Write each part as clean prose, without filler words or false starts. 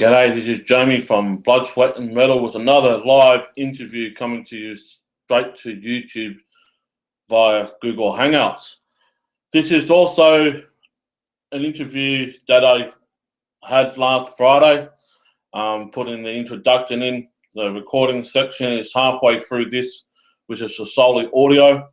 G'day, this is Jamie from Blood, Sweat and Metal with another live interview coming to you straight to YouTube via Google Hangouts. This is also an interview that I had last Friday, putting the introduction in. The recording section is halfway through this, which is solely audio.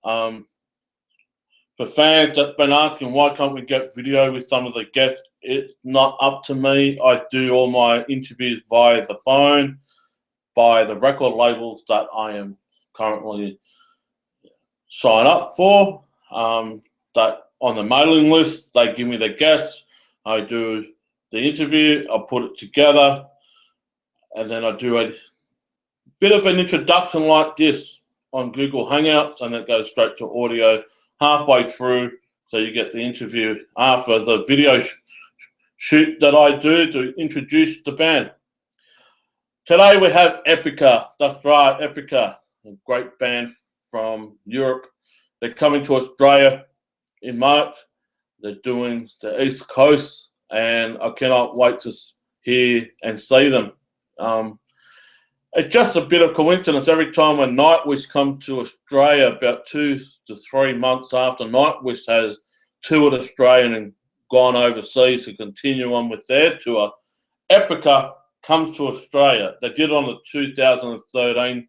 For fans that have been asking why can't we get video with some of the guests, it's not up to me. I do all my interviews via the phone, by the record labels that I am currently signed up for. That on the mailing list, they give me the guests. I do the interview, I put it together, and then I do a bit of an introduction like this on Google Hangouts, and it goes straight to audio halfway through, so you get the interview after the video shoot that I do to introduce the band. Today we have Epica. That's right, Epica, a great band from Europe. They're coming to Australia in March. They're doing the East Coast, and I cannot wait to hear and see them. It's just a bit of coincidence. Every time when Nightwish come to Australia, about 2 to 3 months after Nightwish has toured Australia and gone overseas to continue on with their tour, Epica comes to Australia. They did it on the 2013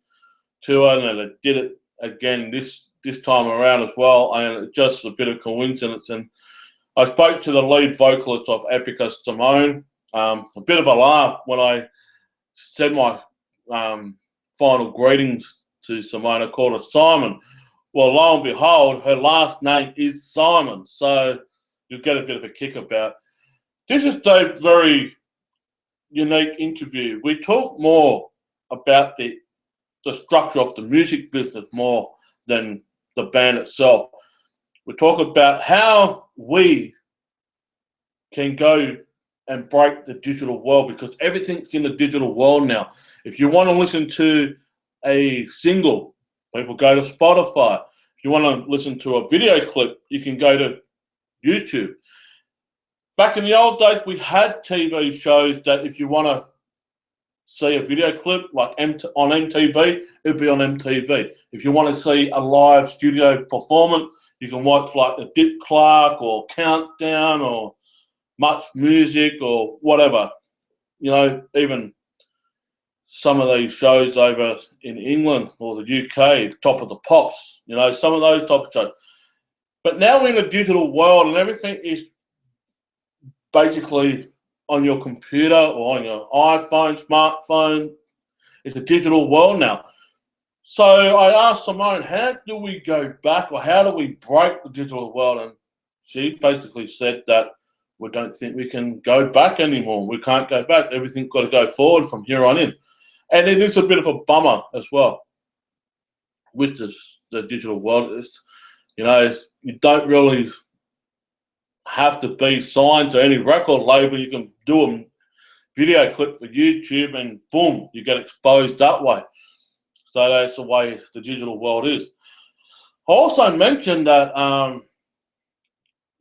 tour, and they did it again this time around as well, and it's just a bit of coincidence. And I spoke to the lead vocalist of Epica, Simone. A bit of a laugh when I said my final greetings to Simone. I called her Simon. Well, lo and behold, her last name is Simon, so you'll get a bit of a kick about. This is a very unique interview. We talk more about the structure of the music business more than the band itself. We talk about how we can go and break the digital world, because everything's in the digital world now. If you want to listen to a single, people go to Spotify. If you want to listen to a video clip, you can go to YouTube. Back in the old days, we had TV shows that if you want to see a video clip, like on MTV, it'd be on MTV. If you want to see a live studio performance, you can watch like the Dick Clark or Countdown or Much Music or whatever. You know, even some of these shows over in England or the UK, Top of the Pops, you know, some of those type of shows. But now we're in a digital world, and everything is basically on your computer or on your iPhone, smartphone. It's a digital world now. So I asked Simone, how do we go back, or how do we break the digital world? And she basically said that we don't think we can go back anymore. We can't go back. Everything's got to go forward from here on in. And it is a bit of a bummer as well with the digital world. It's, you know, you don't really have to be signed to any record label. You can do a video clip for YouTube and boom, you get exposed that way. So that's the way the digital world is. I also mentioned that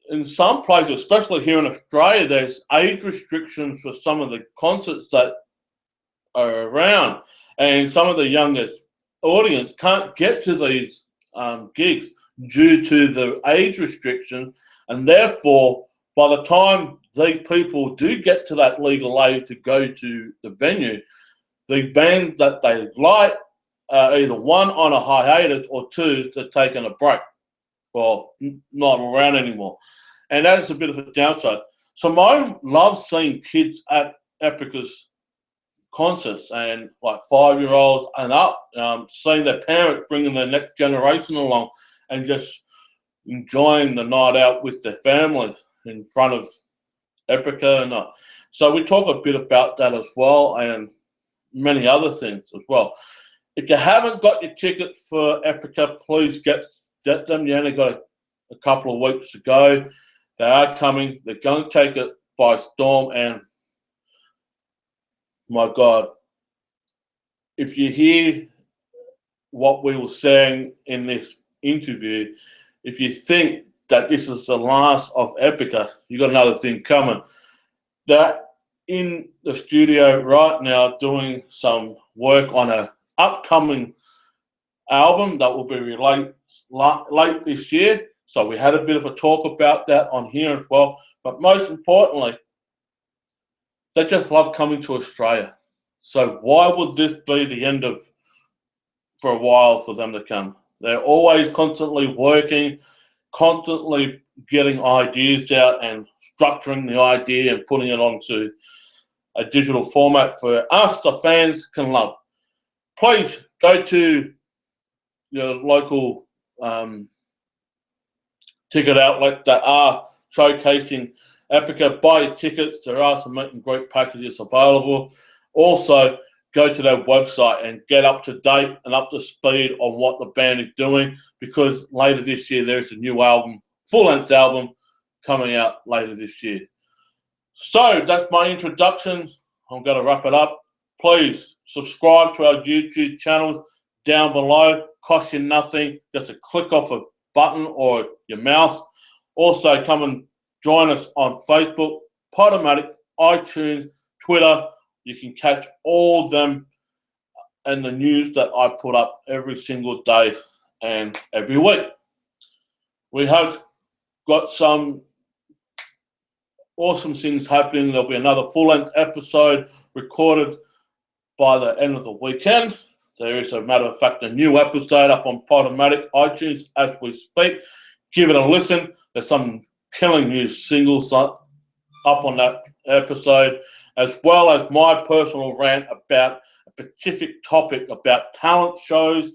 in some places, especially here in Australia, there's age restrictions for some of the concerts that are around, and some of the younger audience can't get to these gigs due to the age restriction, and therefore by the time these people do get to that legal age to go to the venue, the band that they like either one on a hiatus or two, they're taking a break or not around anymore. And that is a bit of a downside. Simone loves seeing kids at Epica's concerts, and like 5-year-olds and up, seeing their parents bringing their next generation along and just enjoying the night out with their families in front of Epica. And so we talk a bit about that as well, and many other things as well. If you haven't got your ticket for Epica, please get them. You only got a couple of weeks to go. They are coming. They're going to take it by storm, and my God, if you hear what we were saying in this interview, if you think that this is the last of Epica, you got another thing coming. That in the studio right now doing some work on an upcoming album that will be released late this year. So we had a bit of a talk about that on here as well. But most importantly, they just love coming to Australia. So why would this be the end of for a while for them to come? They're always constantly working, constantly getting ideas out and structuring the idea and putting it onto a digital format for us, the fans, can love. Please go to your local ticket outlet that are showcasing Epica. Buy your tickets. There are some meet and greet packages available. Also, go to their website and get up to date and up to speed on what the band is doing, because later this year there is a new album, full-length album, coming out later this year. So that's my introduction. I'm going to wrap it up. Please subscribe to our YouTube channels down below. Costs you nothing, just a click off a button or your mouse. Also, come and join us on Facebook, Podomatic, iTunes, Twitter. You can catch all of them and the news that I put up every single day and every week. We have got some awesome things happening. There'll be another full-length episode recorded by the end of the weekend. There is, a matter of fact, a new episode up on Podomatic, iTunes as we speak. Give it a listen. There's some killing new singles up on that episode, as well as my personal rant about a specific topic about talent shows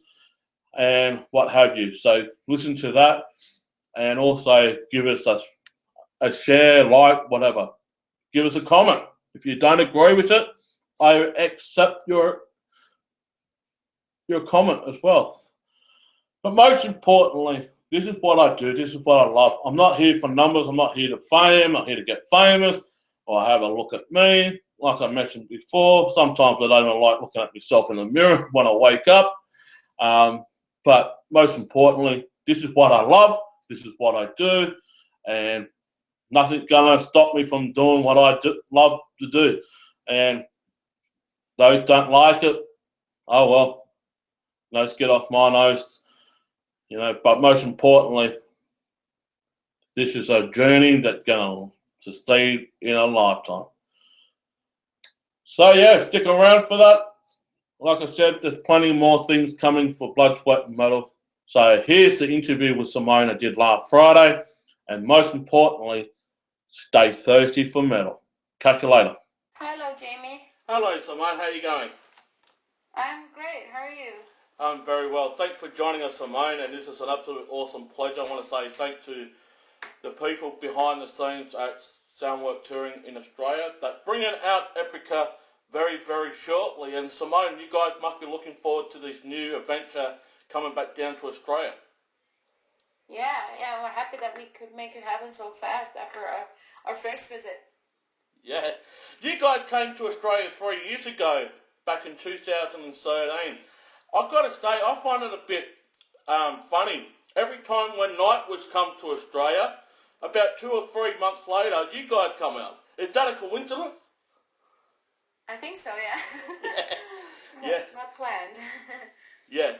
and what have you. So listen to that, and also give us a share, like, whatever. Give us a comment. If you don't agree with it, I accept your comment as well. But most importantly, this is what I do. This is what I love. I'm not here for numbers. I'm not here to fame. I'm not here to get famous or have a look at me. Like I mentioned before, sometimes I don't even like looking at myself in the mirror when I wake up. But most importantly, this is what I love. This is what I do. And nothing's going to stop me from doing what I love to do. And those don't like it, oh well, nose get off my nose. But most importantly, this is a journey that's going to succeed in a lifetime. So yeah, stick around for that. Like I said, there's plenty more things coming for Blood, Sweat and Metal. So here's the interview with Simone I did last Friday. And most importantly, stay thirsty for metal. Catch you later. Hello, Jamie. Hello, Simone. How are you going? I'm great. How are you? I'm very well. Thanks for joining us, Simone, and this is an absolute awesome pleasure. I want to say thanks to the people behind the scenes at Soundwork Touring in Australia that bringing out Epica very, very shortly. And Simone, you guys must be looking forward to this new adventure coming back down to Australia. Yeah, we're happy that we could make it happen so fast after our first visit. Yeah, you guys came to Australia 3 years ago, back in 2013. I've got to say, I find it a bit funny. Every time when Nightwish come to Australia, about 2 or 3 months later, you guys come out. Is that a coincidence? I think so, yeah. Yeah. Not planned. Yeah.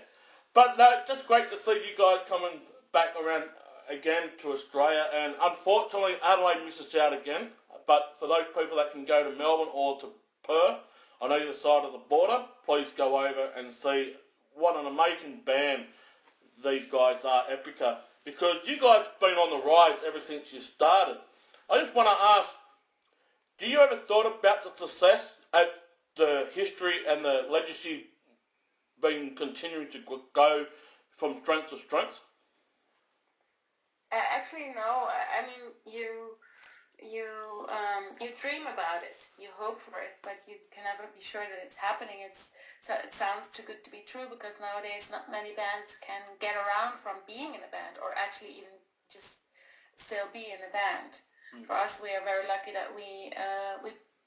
But no, just great to see you guys coming back around again to Australia. And unfortunately, Adelaide misses out again. But for those people that can go to Melbourne or to Perth, on either side of the border, please go over and see what an amazing band these guys are, Epica. Because you guys have been on the rise ever since you started. I just want to ask, do you ever thought about the success at the history and the legacy being continuing to go from strength to strength? Actually, no. I mean, you dream about it, you hope for it, but you can never be sure that it's happening. It sounds too good to be true, because nowadays not many bands can get around from being in a band, or actually even just still be in a band. For us, we are very lucky that we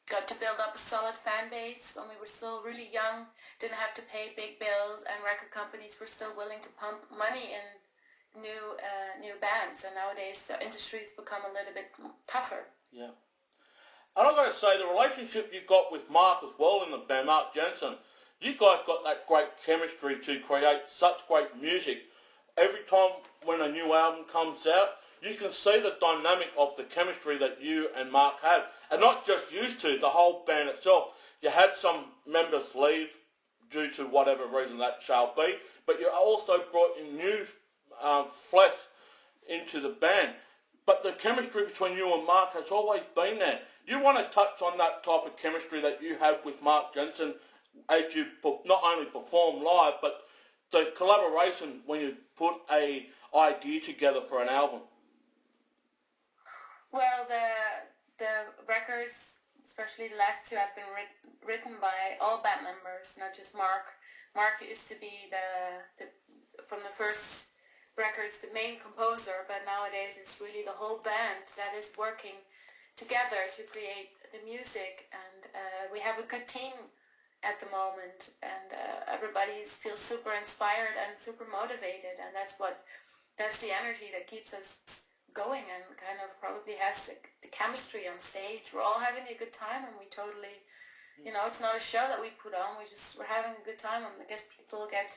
got to build up a solid fan base when we were still really young, didn't have to pay big bills, and record companies were still willing to pump money in new bands. And nowadays the industry's become a little bit tougher. Yeah. And I've got to say, the relationship you got with Mark as well in the band, Mark Jensen, you guys got that great chemistry to create such great music. Every time when a new album comes out, you can see the dynamic of the chemistry that you and Mark have. And not just you two, the whole band itself. You had some members leave due to whatever reason that shall be, but you also brought in new flesh into the band. But the chemistry between you and Mark has always been there. You want to touch on that type of chemistry that you have with Mark Jensen as you not only perform live, but the collaboration when you put a idea together for an album? Well, the records, especially the last two, have been written by all band members, not just Mark. Mark used to be from the first records the main composer, but nowadays it's really the whole band that is working together to create the music, and we have a good team at the moment, and everybody feels super inspired and super motivated, and that's the energy that keeps us going and kind of probably has the chemistry on stage. We're all having a good time, and we totally, it's not a show that we put on. We're having a good time, and I guess people get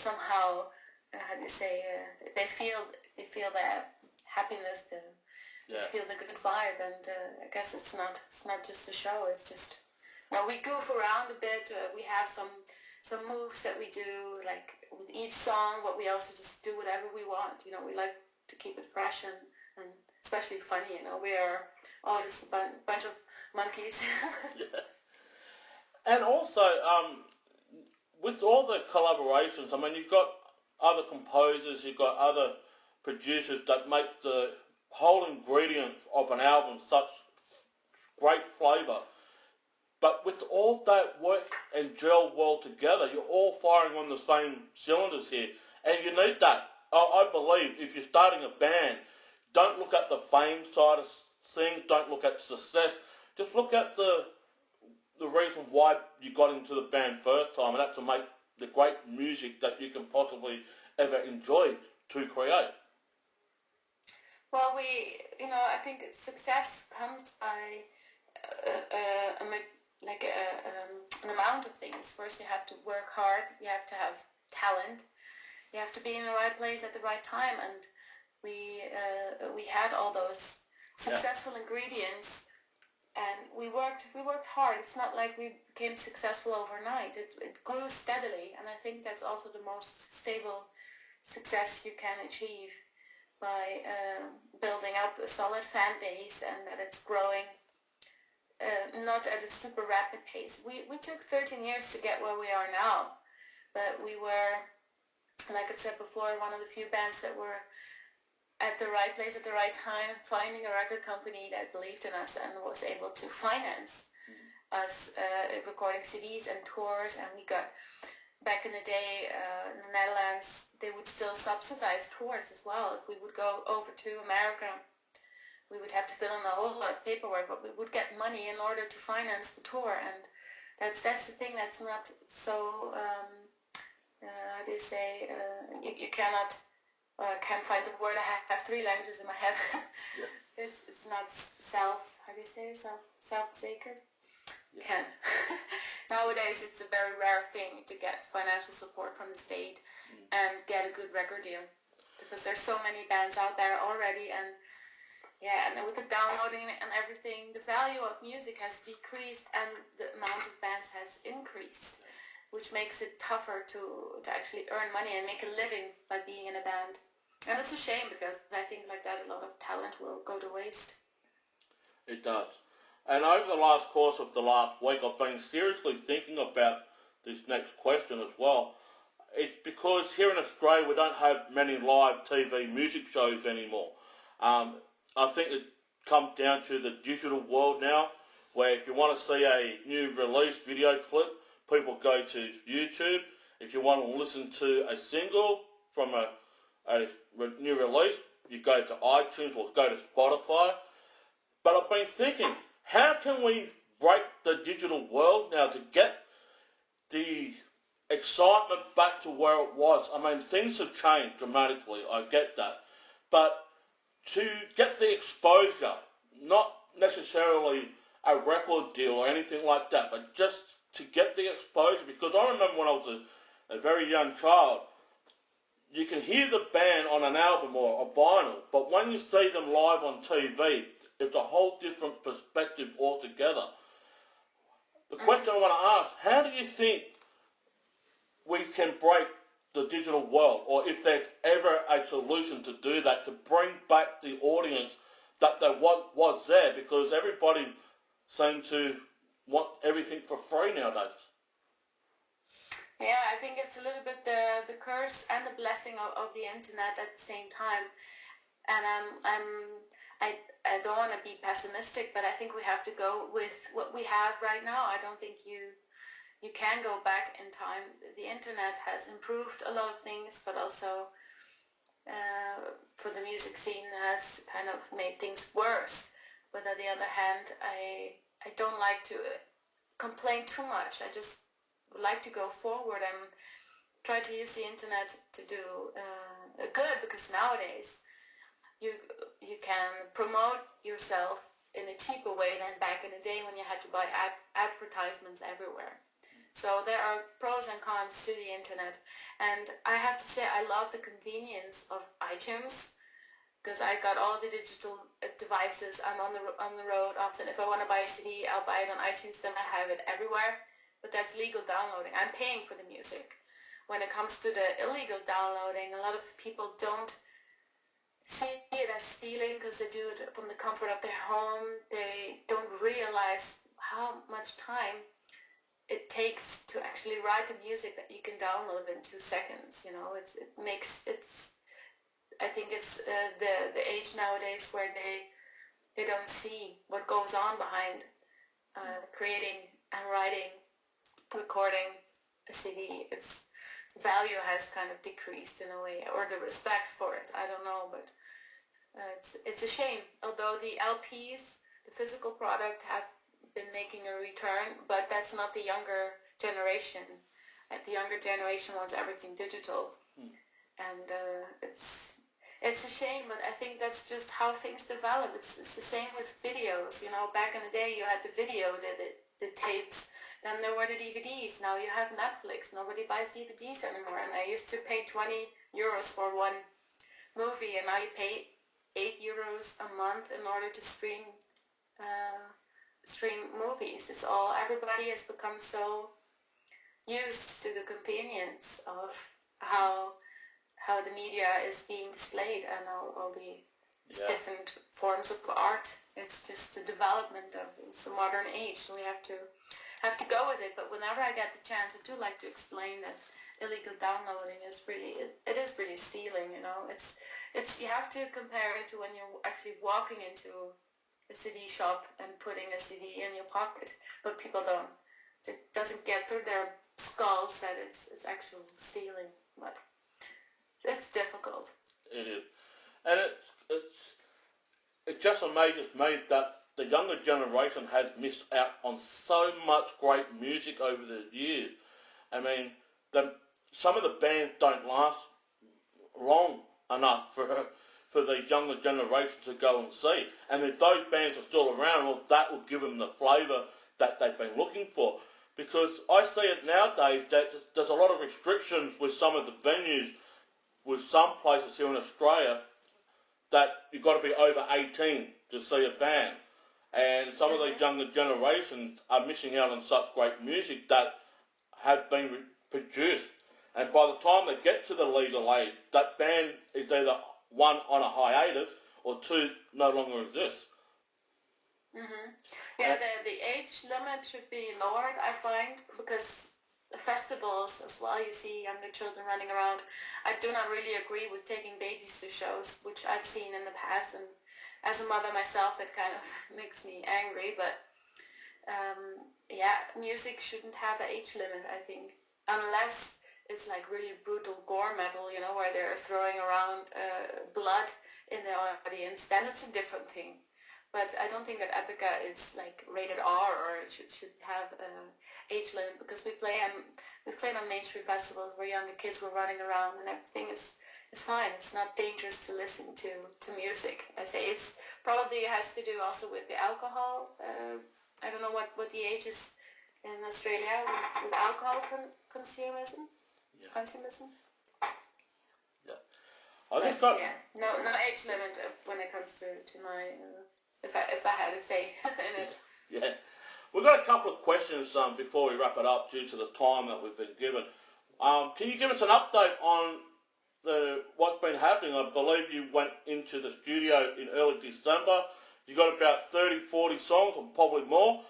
somehow, how do you say, they feel that happiness, they feel the good vibe, and I guess it's not just a show. It's just, we goof around a bit. We have some moves that we do, like with each song, but we also just do whatever we want. We like to keep it fresh and especially funny. We are all just a bunch of monkeys. Yeah. And also, with all the collaborations, you've got other composers, you've got other producers that make the whole ingredient of an album such great flavour. But with all that work and gel well together, you're all firing on the same cylinders here. And you need that. I believe if you're starting a band, don't look at the fame side of things, don't look at success. Just look at the reason why you got into the band first time, and that's to make the great music that you can possibly ever enjoy to create. Well, I think success comes by an amount of things. First, you have to work hard. You have to have talent. You have to be in the right place at the right time. And we had all those successful ingredients, and we worked hard. It's not like we became successful overnight. It grew steadily, and I think that's also the most stable success you can achieve, by building up a solid fan base, and that it's growing not at a super rapid pace. We took 13 years to get where we are now, but we were, like I said before, one of the few bands that were at the right place at the right time, finding a record company that believed in us and was able to finance us recording CDs and tours. And we got, back in the day, in the Netherlands, they would still subsidize tours as well. If we would go over to America, we would have to fill in a whole lot of paperwork, but we would get money in order to finance the tour. And that's the thing that's not so, how do you say, you cannot, can't find the word. I have three languages in my head. Yeah. It's not how do you say, self-sacred? Yeah. Can. Nowadays it's a very rare thing to get financial support from the state and get a good record deal, because there's so many bands out there already, and with the downloading and everything, the value of music has decreased and the amount of bands has increased, which makes it tougher to actually earn money and make a living by being in a band. And it's a shame, because I think like that a lot of talent will go to waste. It does. And over the last course of the last week, I've been seriously thinking about this next question as well. It's because here in Australia we don't have many live TV music shows anymore. I think it comes down to the digital world now, where if you want to see a new release video clip, people go to YouTube. If you want to listen to a single from a new release, you go to iTunes or go to Spotify. But I've been thinking, how can we break the digital world now to get the excitement back to where it was? Things have changed dramatically, I get that. But to get the exposure, not necessarily a record deal or anything like that, but just to get the exposure. Because I remember when I was a very young child, you can hear the band on an album or a vinyl, but when you see them live on TV, it's a whole different perspective altogether. The question I want to ask, how do you think we can break the digital world, or if there's ever a solution to do that, to bring back the audience that there was there, because everybody seems to want everything for free nowadays? Yeah, I think it's a little bit the curse and the blessing of the internet at the same time. And I don't want to be pessimistic, but I think we have to go with what we have right now. I don't think you can go back in time. The internet has improved a lot of things, but also for the music scene has kind of made things worse. But on the other hand, I don't like to complain too much. I just would like to go forward and try to use the internet to do good, because nowadays you can promote yourself in a cheaper way than back in the day when you had to buy advertisements everywhere. So there are pros and cons to the internet, and I have to say I love the convenience of iTunes, because I got all the digital devices. I'm on the road often. If I want to buy a CD, I'll buy it on iTunes, then I have it everywhere. But that's legal downloading. I'm paying for the music. When it comes to the illegal downloading, a lot of people don't see it as stealing because they do it from the comfort of their home. They don't realize how much time it takes to actually write the music that you can download in 2 seconds. You know, I think it's the age nowadays where they don't see what goes on behind creating and writing, recording a CD. Its value has kind of decreased in a way, or the respect for it. I don't know, but it's a shame. Although the LPs, the physical product, have been making a return, but that's not the younger generation. The younger generation wants everything digital, and it's a shame. But I think that's just how things develop. It's the same with videos. You know, back in the day, you had the video, the tapes. Then there were the DVDs. Now you have Netflix. Nobody buys DVDs anymore. And I used to pay 20 euros for one movie, and now you pay 8 euros a month in order to stream movies. It's all, everybody has become so used to the convenience of how the media is being displayed, and all the different forms of art. It's just the development of, it's a modern age. So we have to go with it. But whenever I get the chance, I do like to explain that illegal downloading is really, it is really stealing. You know, it's you have to compare it to when you're actually walking into a CD shop and putting a CD in your pocket. But people don't. It doesn't get through their skulls that it's actual stealing. But it's difficult. It is, and it just amazes me that the younger generation has missed out on so much great music over the years. I mean, some of the bands don't last long enough for the younger generation to go and see. And if those bands are still around, well, that will give them the flavour that they've been looking for. Because I see it nowadays that there's a lot of restrictions with some of the venues, with some places here in Australia, that you've got to be over 18 to see a band. And some of these younger generations are missing out on such great music that have been produced. And by the time they get to the legal age, that band is either one on a hiatus or two no longer exists. Yeah, the age limit should be lowered, I find, because the festivals as well, you see younger children running around. I do not really agree with taking babies to shows, which I've seen in the past, and as a mother myself, that kind of makes me angry. But yeah, music shouldn't have an age limit, I think, unless it's like really brutal gore metal, you know, where they're throwing around blood in the audience. Then it's a different thing. But I don't think that Epica is like rated R, or it should have an age limit, because we played on mainstream festivals where younger kids were running around and everything is is fine. It's not dangerous to listen to music. I say it's probably has to do also with the alcohol. I don't know what the age is in Australia with alcohol consumerism. Yeah. Consumerism. Yeah. I just got. Yeah, no age limit when it comes to my if I had a say in it. Yeah. We've got a couple of questions before we wrap it up due to the time that we've been given. Can you give us an update on what's been happening? I believe you went into the studio in early December. You got about 30, 40 songs, or probably more.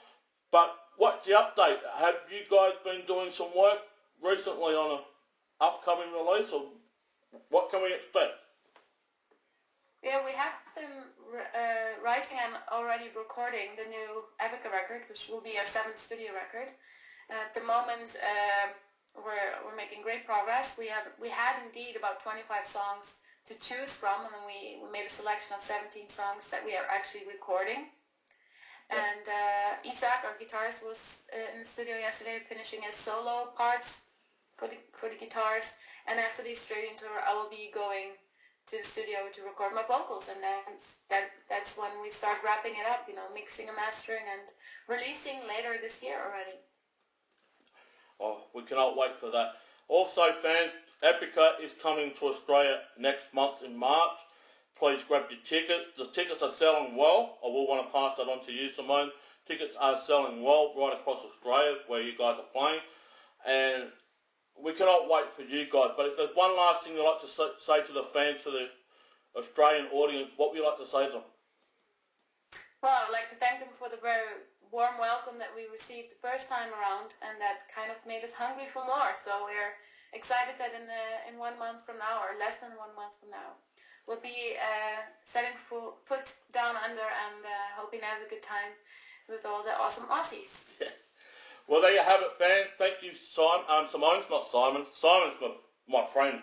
But what's the update? Have you guys been doing some work recently on an upcoming release, or what can we expect? Yeah, we have been writing and already recording the new Epica record, which will be our 7th studio record. At the moment, we're making great progress. We had indeed about 25 songs to choose from, and then we made a selection of 17 songs that we are actually recording. And Isaac, our guitarist, was in the studio yesterday finishing his solo parts for the guitars. And after the Australian tour, I will be going to the studio to record my vocals, and then that's when we start wrapping it up, mixing and mastering and releasing later this year already. Oh, we cannot wait for that. Also, fans, Epica is coming to Australia next month in March. Please grab your tickets. The tickets are selling well. I will want to pass that on to you, Simone. Tickets are selling well right across Australia where you guys are playing. And we cannot wait for you guys. But if there's one last thing you'd like to say to the fans, to the Australian audience, what would you like to say to them? Well, I'd like to thank them for the very warm welcome that we received the first time around, and that kind of made us hungry for more. So we're excited that in 1 month from now, or less than 1 month from now, we'll be setting foot down under and hoping to have a good time with all the awesome Aussies. Well, there you have it, fans. Thank you, Simon. Simone's not Simon. Simon's my friend.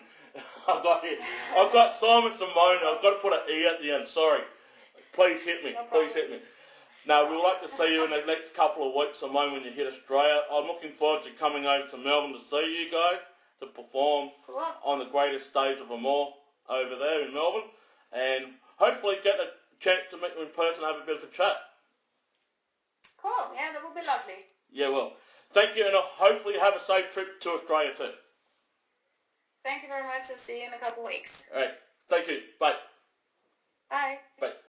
I've got Simon Simone. I've got to put an E at the end. Sorry. Please hit me. No Please hit me. Now, we'd like to see you in the next couple of weeks, Simone, when you hit Australia. I'm looking forward to coming over to Melbourne to see you guys, to perform on the greatest stage of them all over there in Melbourne, and hopefully get a chance to meet you in person and have a bit of a chat. Cool. Yeah, that would be lovely. Yeah, well, thank you, and hopefully you have a safe trip to Australia too. Thank you very much. I'll see you in a couple of weeks. All right. Thank you. Bye. Bye. Bye.